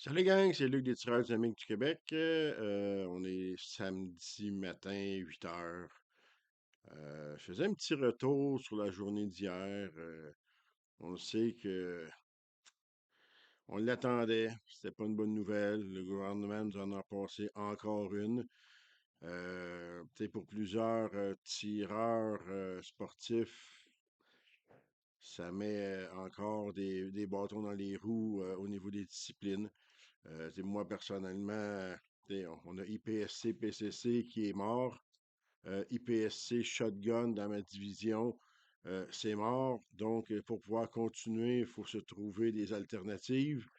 Salut gang, c'est Luc des Tireurs Dynamiques du Québec. On est samedi matin, 8 heures. Je faisais un petit retour sur la journée d'hier. On sait que on l'attendait, c'était pas une bonne nouvelle. Le gouvernement nous en a passé encore une. Tu sais, pour plusieurs tireurs sportifs, ça met encore des bâtons dans les roues au niveau des disciplines. Moi, personnellement, on a IPSC, PCC qui est mort. IPSC Shotgun dans ma division, c'est mort. Donc, pour pouvoir continuer, il faut se trouver des alternatives.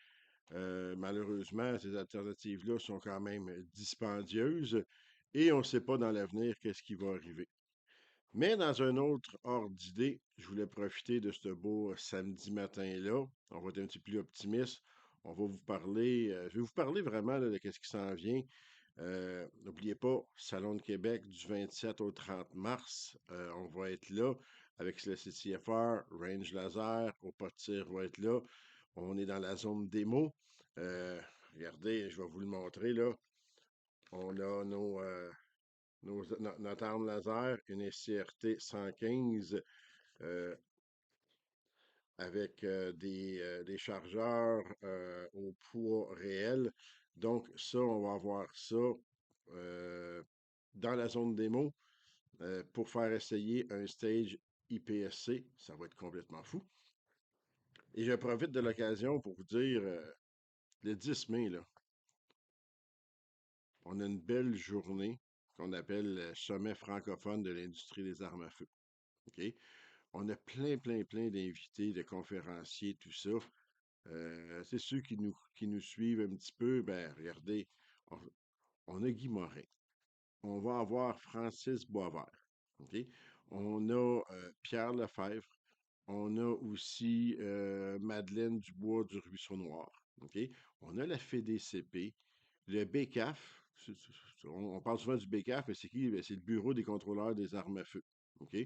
Malheureusement, ces alternatives-là sont quand même dispendieuses et on ne sait pas dans l'avenir qu'est-ce qui va arriver. Mais dans un autre ordre d'idée, je voulais profiter de ce beau samedi matin-là. On va être un petit peu plus optimiste. On va vous parler, je vais vous parler vraiment là, de ce qui s'en vient. N'oubliez pas, Salon de Québec du 27 au 30 mars. On va être là avec le CCFR, Range Laser, au pas de tir va être là. On est dans la zone démo. Euh, Regardez, je vais vous le montrer là. On a notre arme laser, une SCRT 115 euh, avec des chargeurs au poids réel. Donc, ça, on va avoir ça euh, dans la zone démo pour faire essayer un stage IPSC. Ça va être complètement fou. Et je profite de l'occasion pour vous dire, le 10 mai, là, on a une belle journée qu'on appelle le Sommet francophone de l'industrie des armes à feu. OK? On a plein d'invités, de conférenciers, tout ça. C'est ceux qui nous suivent un petit peu, ben regardez, on, on a Guy Morin. On va avoir Francis Boisvert. OK? On a Pierre Lefebvre. On a aussi Madeleine Dubois du Ruisseau Noir. OK? On a la FEDCP, le BCAF. On parle souvent du BCAF, mais c'est qui? Ben, c'est le Bureau des contrôleurs des armes à feu. OK?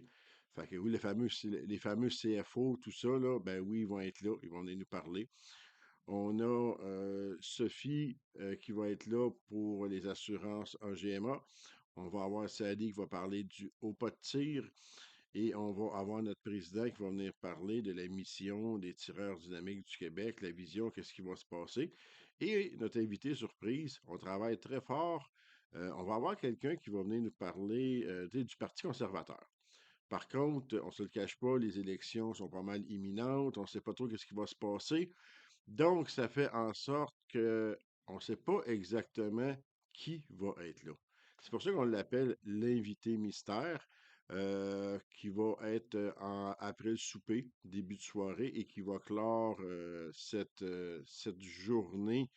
Fait que oui, les fameux CFO, tout ça, là, ben oui, ils vont être là, ils vont venir nous parler. On a Sophie qui va être là pour les assurances en GMA. On va avoir Sadi qui va parler du haut pas de tir. Et on va avoir notre président qui va venir parler de la mission des tireurs dynamiques du Québec, la vision, qu'est-ce qui va se passer. Et notre invité surprise, on travaille très fort. On va avoir quelqu'un qui va venir nous parler du Parti conservateur. Par contre, on ne se le cache pas, les élections sont pas mal imminentes, on ne sait pas trop ce qui va se passer. Donc, ça fait en sorte que on ne sait pas exactement qui va être là. C'est pour ça qu'on l'appelle l'invité mystère, qui va être après le souper, début de soirée, et qui va clore cette journée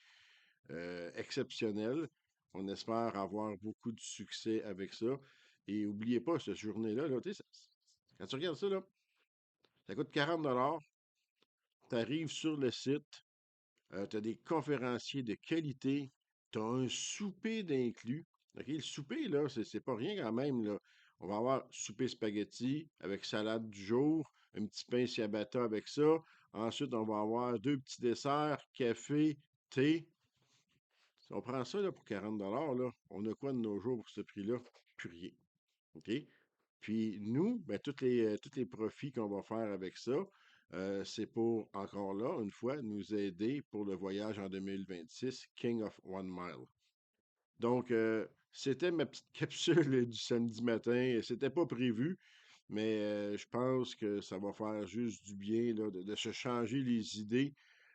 exceptionnelle. On espère avoir beaucoup de succès avec ça. Et n'oubliez pas, cette journée-là, là, quand tu regardes ça, là, ça coûte 40 $. Tu arrives sur le site, tu as des conférenciers de qualité, tu as un souper d'inclus. OK? Le souper, là, c'est pas rien quand même, là. On va avoir souper spaghetti avec salade du jour, un petit pain ciabatta avec ça. Ensuite, on va avoir deux petits desserts, café, thé. Si on prend ça là, pour 40 $, là, on a quoi de nos jours pour ce prix-là? Plus rien. OK? Puis nous, ben, tous les profits qu'on va faire avec ça, c'est pour, encore là, une fois, nous aider pour le voyage en 2026, King of One Mile. Donc, c'était ma petite capsule du samedi matin. C'était pas prévu, mais je pense que ça va faire juste du bien là, de se changer les idées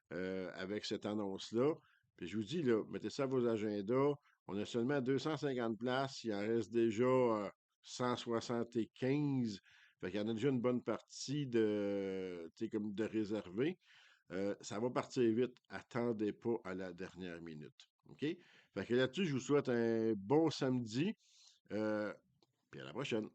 avec cette annonce-là. Puis je vous dis, là, mettez ça à vos agendas. On a seulement 250 places. Il en reste déjà 175. Fait qu'il y en a déjà une bonne partie comme de réservés. Ça va partir vite. Attendez pas à la dernière minute. OK? Fait que là-dessus, je vous souhaite un bon samedi. Puis à la prochaine.